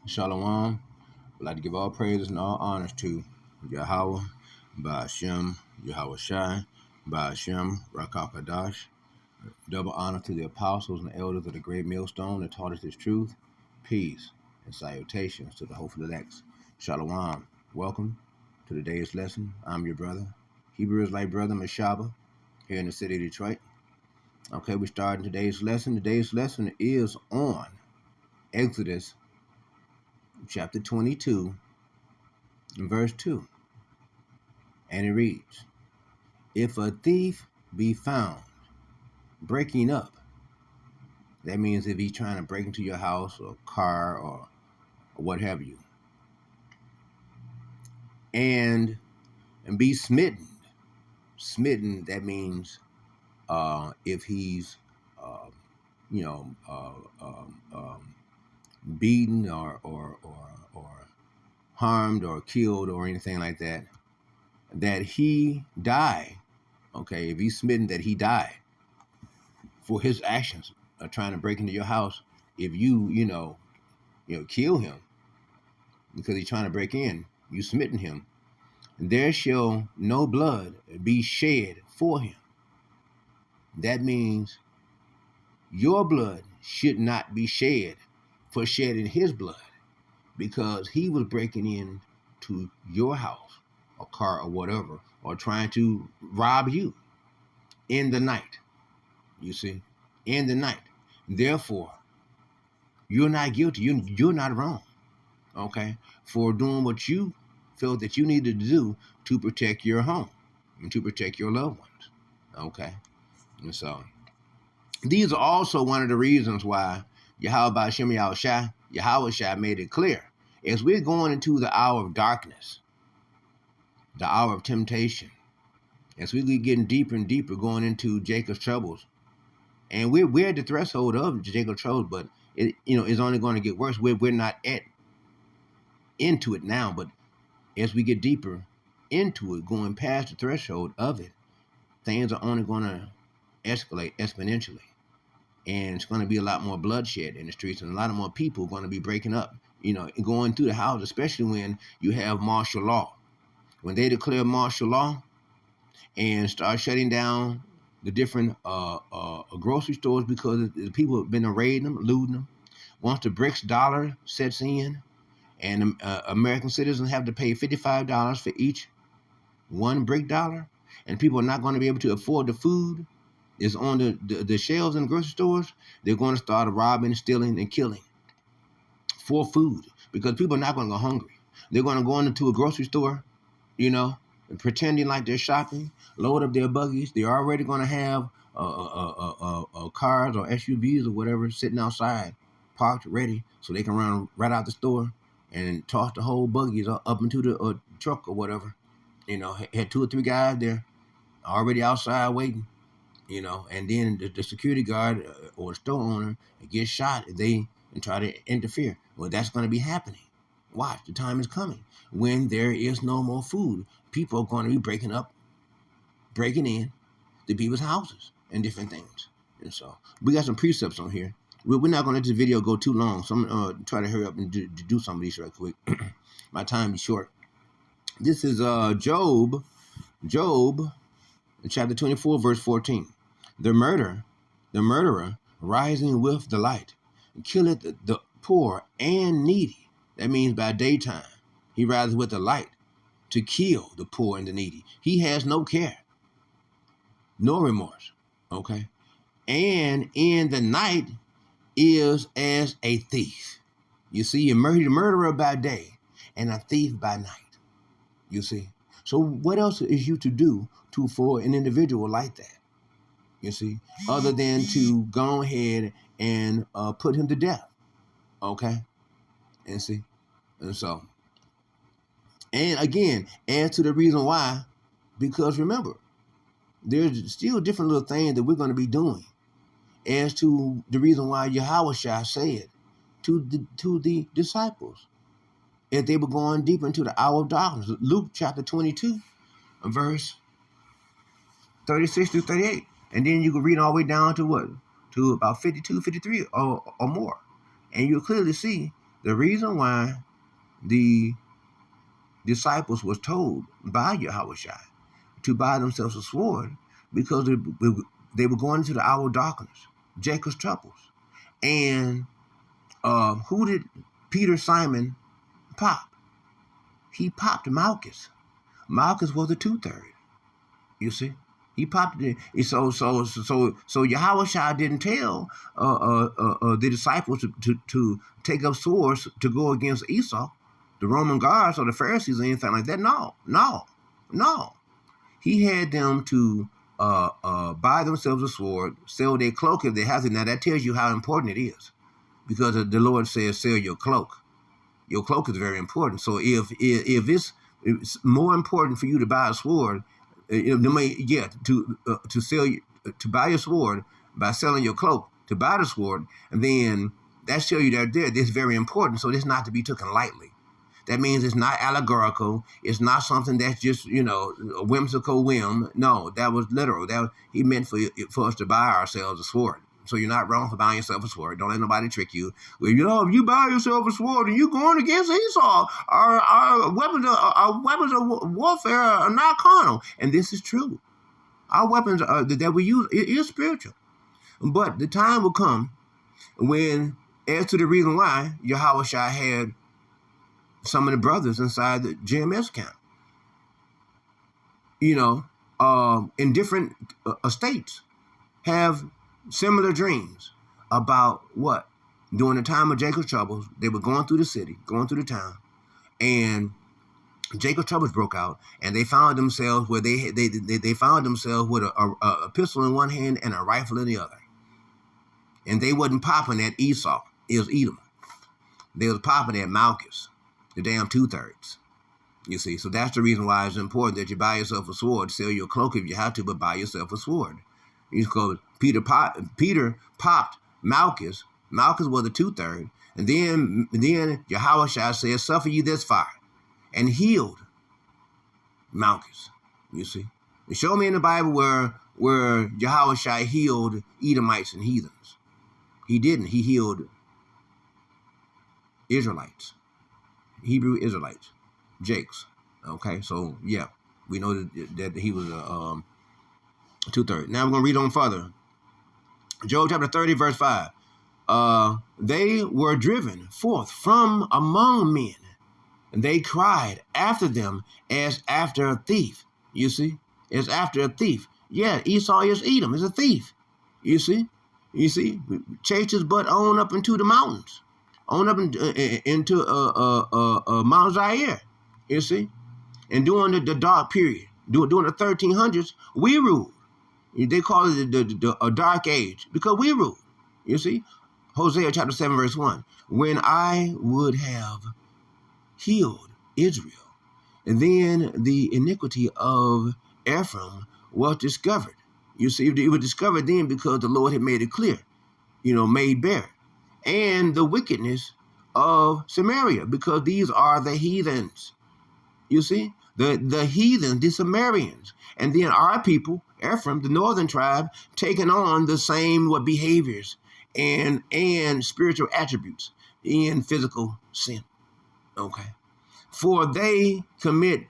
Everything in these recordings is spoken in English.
Shalom. I'd like to give all praises and all honors to Yahweh, Ba'ashem, Yahweh Shai, Ba'ashem, Rakakadash. Double honor to the apostles and elders of the great millstone that taught us this truth. Peace and salutations to the hopeful elects. Shalom. Welcome to today's lesson. I'm your brother, Hebrew Israelite brother Mashaba, here in the city of Detroit. Okay, we're starting today's lesson. Today's lesson is on Exodus chapter 22, verse 2. And it reads, if a thief be found breaking up, that means if he's trying to break into your house or car or what have you, and be smitten. Smitten, that means if he's, uh, you know, beaten or harmed or killed or anything like that, that he die. Okay, if he's smitten, that he die for his actions of trying to break into your house. If you kill him because he's trying to break in, you smitten him, there shall no blood be shed for him. That means your blood should not be shed for shedding his blood, because he was breaking in to your house or car or whatever, or trying to rob you in the night. You see, in the night. Therefore, you're not guilty. You're not wrong. Okay, for doing what you felt that you needed to do to protect your home and to protect your loved ones. Okay, and so these are also one of the reasons why Yahweh Shai made it clear, as we're going into the hour of darkness, the hour of temptation, as we keep getting deeper and deeper, going into Jacob's troubles, and we're at the threshold of Jacob's troubles, but it's only going to get worse. We're not into it now, but as we get deeper into it, going past the threshold of it, things are only going to escalate exponentially. And it's going to be a lot more bloodshed in the streets, and a lot of more people are going to be breaking up, going through the house, especially when you have martial law. When they declare martial law and start shutting down the different grocery stores because the people have been raiding them, looting them. Once the BRICS dollar sets in, and American citizens have to pay $55 for each one BRIC dollar, and people are not going to be able to afford the food is on the shelves in the grocery stores, they're going to start robbing, stealing, and killing for food, because people are not going to go hungry. They're going to go into a grocery store, and pretending like they're shopping, load up their buggies. They're already going to have cars or SUVs or whatever sitting outside, parked, ready, so they can run right out the store and toss the whole buggies up into the truck or whatever. Had 2 or 3 guys there already outside waiting. And then the security guard or the store owner gets shot and try to interfere. Well, that's going to be happening. Watch, the time is coming when there is no more food. People are going to be breaking in to people's houses and different things. And so we got some precepts on here. We're not going to let this video go too long, so I'm going to try to hurry up and do some of these right quick. My time is short. This is Job chapter 24, verse 14. The murderer rising with the light, killeth the poor and needy. That means by daytime, he rises with the light to kill the poor and the needy. He has no care, no remorse. Okay? And in the night is as a thief. You see, you murder the murderer by day and a thief by night. You see? So what else is you to do for an individual like that? You see, other than to go ahead and put him to death. Okay? And see? And so, and again, as to the reason why, because remember, there's still different little things that we're going to be doing as to the reason why Yahweh Shai said to the disciples as they were going deeper into the hour of darkness. Luke chapter 22, verse 36 through 38. And then you can read all the way down to what? To about 52, 53 or more. And you'll clearly see The reason why the disciples was told by Yahweh Shai to buy themselves a sword, because they were going into the hour of darkness, Jacob's troubles. And who did Peter Simon pop? He popped Malchus. Malchus was a 2/3. You see, he popped it. So Yahweh Shai didn't tell the disciples to take up swords to go against Esau, the Roman guards or the Pharisees or anything like that. No. He had them to buy themselves a sword, sell their cloak if they have it. Now that tells you how important it is, because the Lord says, "Sell your cloak." Your cloak is very important. So if it's more important for you to buy a sword, to sell to buy your sword by selling your cloak to buy the sword, and then that shows you that this is very important. So this is not to be taken lightly. That means it's not allegorical. It's not something that's just a whimsical whim. No, that was literal. He meant for us to buy ourselves a sword. So you're not wrong for buying yourself a sword. Don't let nobody trick you. Well, if you buy yourself a sword and you're going against Esau, our weapons of warfare are not carnal. And this is true. Our weapons that we use is spiritual. But the time will come when, as to the reason why Yahweh Shai had some of the brothers inside the GMS camp, in different states, have similar dreams about what? During the time of Jacob's troubles, they were going through the city, going through the town, and Jacob's troubles broke out, and they found themselves where they found themselves with a pistol in one hand and a rifle in the other. And they wasn't popping at Esau, it was Edom. They was popping at Malchus, the damn 2/3. You see, so that's the reason why it's important that you buy yourself a sword, sell your cloak if you have to, but buy yourself a sword. Because Peter popped Malchus. Malchus was a 2/3, and then Yahweh Shai said, "Suffer you this far," and healed Malchus. You see, and show me in the Bible where Yahweh Shai healed Edomites and heathens. He didn't. He healed Israelites, Hebrew Israelites, Jakes. Okay, so yeah, we know that he was a 2/3. Now we're going to read on further. Job chapter 30, verse 5. They were driven forth from among men, and they cried after them as after a thief. You see? As after a thief. Yeah, Esau is Edom, is a thief. You see? Chased his butt on up into the mountains. On up into Mount Zaire. You see? And during the dark period, during the 1300s, we ruled. They call it the dark age because we rule. You see, Hosea chapter 7 verse 1. When I would have healed Israel, and then the iniquity of Ephraim was discovered. You see, it was discovered then because the Lord had made it clear, made bare, and the wickedness of Samaria, because these are the heathens. You see, the heathens, the Sumerians, and then our people, Ephraim, the northern tribe, taking on the same behaviors and spiritual attributes in physical sin. Okay, for they commit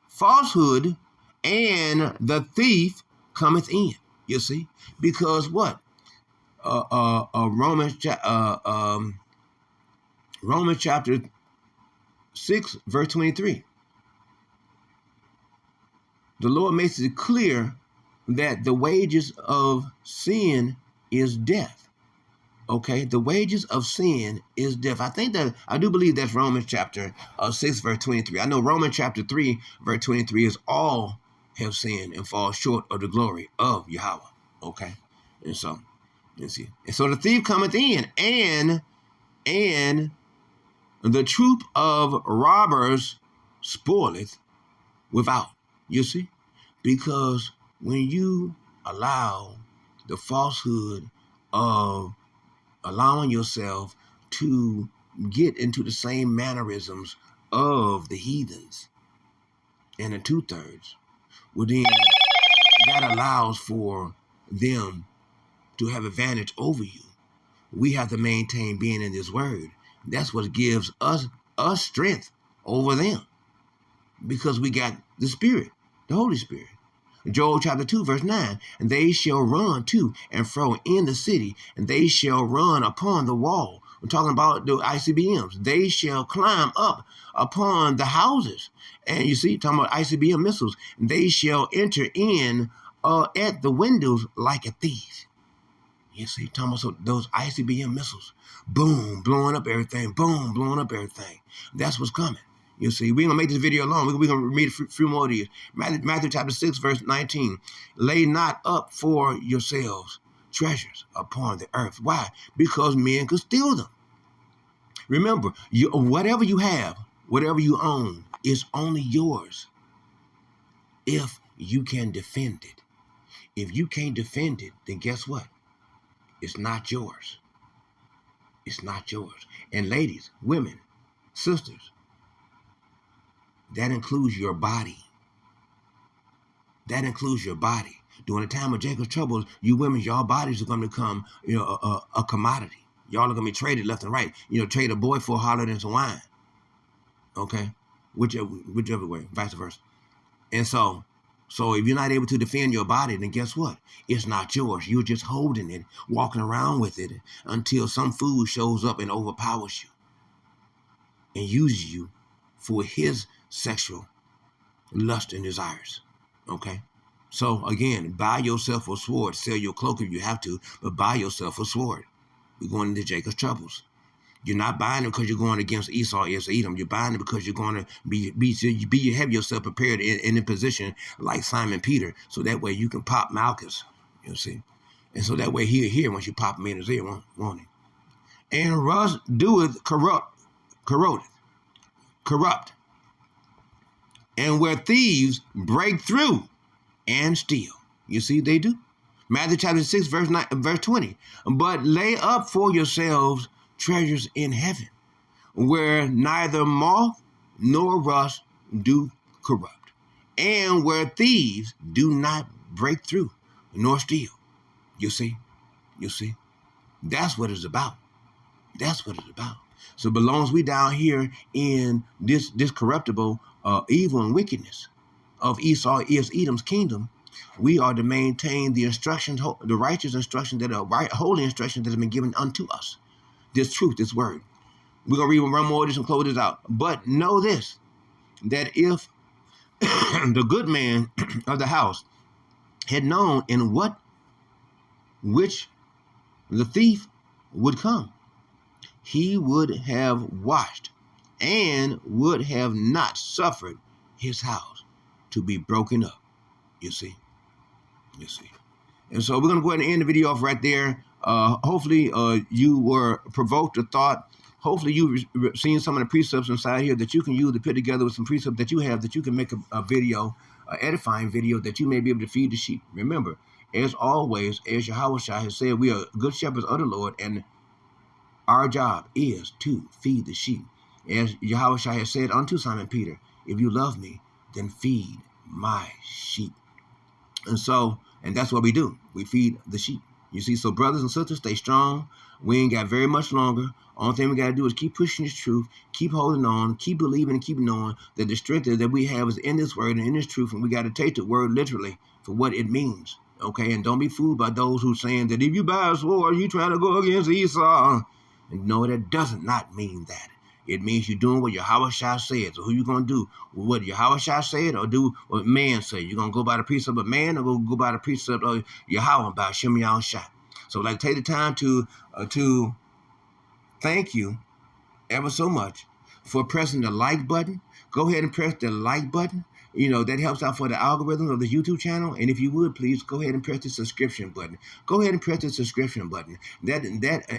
falsehood, and the thief cometh in. You see, because what? Romans chapter 6 verse 23. The Lord makes it clear that the wages of sin is death. Okay, the wages of sin is death. I do believe that's Romans chapter 6 verse 23. I know Romans chapter 3 verse 23 is all have sinned and fall short of the glory of Yahweh. Okay, and so you see, and so the thief cometh in, and the troop of robbers spoileth without. You see, because when you allow the falsehood of allowing yourself to get into the same mannerisms of the heathens and the 2/3, well then that allows for them to have advantage over you. We have to maintain being in this word. That's what gives us strength over them, because we got the Spirit, the Holy Spirit. Joel chapter 2, verse 9, and they shall run to and fro in the city, and they shall run upon the wall. We're talking about the ICBMs. They shall climb up upon the houses. And you see, talking about ICBM missiles. They shall enter in at the windows like a thief. You see, talking about those ICBM missiles. Boom, blowing up everything. Boom, blowing up everything. That's what's coming. You see, we're going to make this video long. We're going to read a few more of these. Matthew chapter 6, verse 19. Lay not up for yourselves treasures upon the earth. Why? Because men could steal them. Remember, whatever you have, whatever you own, is only yours if you can defend it. If you can't defend it, then guess what? It's not yours. It's not yours. And ladies, women, sisters, that includes your body. That includes your body. During the time of Jacob's troubles, you women, your bodies are going to become, a commodity. Y'all are going to be traded left and right. Trade a boy for a harlot and some wine. Okay? Whichever way, vice versa. And so if you're not able to defend your body, then guess what? It's not yours. You're just holding it, walking around with it until some fool shows up and overpowers you and uses you for his sexual lust and desires. Okay? So again, buy yourself a sword. Sell your cloak if you have to, but buy yourself a sword. We're going into Jacob's troubles. You're not buying them because you're going against Esau, Edom. You're buying them because you're going to have yourself prepared in a position like Simon Peter, so that way you can pop Malchus, you see. And so that way he'll hear once you pop him in his ear, won't he? And rust doeth corrupt. And where thieves break through and steal. You see, they do. Matthew chapter 6, verse 20. But lay up for yourselves treasures in heaven, where neither moth nor rust do corrupt, and where thieves do not break through nor steal. You see? That's what it's about. That's what it's about. So as long as we down here in this corruptible evil and wickedness of Esau is Edom's kingdom, we are to maintain the instructions, the righteous instructions that are right, holy instructions that have been given unto us. This truth, this word. We're going to read one more of this and close this out. But know this, that if the good man of the house had known in which the thief would come, he would have watched and would have not suffered his house to be broken up. You see. And so we're going to go ahead and end the video off right there. Hopefully you were provoked or thought. Hopefully you've seen some of the precepts inside here that you can use to put together with some precepts that you have, that you can make a video, an edifying video that you may be able to feed the sheep. Remember, as always, as Yahweh has said, we are good shepherds of the Lord, and our job is to feed the sheep. As Yahweh has said unto Simon Peter, if you love me, then feed my sheep. And that's what we do. We feed the sheep. You see, so brothers and sisters, stay strong. We ain't got very much longer. Only thing we got to do is keep pushing this truth, keep holding on, keep believing, and keep knowing that the strength that we have is in this word and in this truth, and we got to take the word literally for what it means. Okay, and don't be fooled by those who saying that if you buy a sword, you trying to go against Esau. And no, that doesn't not mean that. It means you're doing what Yahweh said. So who you going to do? What Yahweh said, or do what man said? You're going to go by the precept of man, or go by the precept of Yahweh by Shem Yahweh. So like, take the time to thank you ever so much for pressing the like button. Go ahead and press the like button. That helps out for the algorithm of the YouTube channel. And if you would, please go ahead and press the subscription button. Go ahead and press the subscription button. That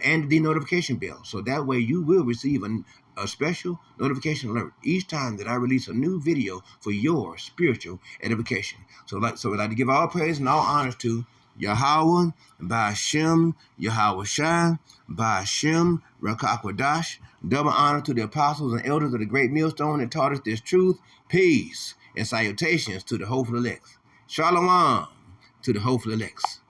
and the notification bell. So that way you will receive a special notification alert each time that I release a new video for your spiritual edification. So we'd like to give all praise and all honors to Yahweh, Ba'ashem, Yahweh Shai, Ba'ashem, Rakakwadash. Double honor to the apostles and elders of the great millstone that taught us this truth. Peace and salutations to the hopeful elects. Shalom to the hopeful elects.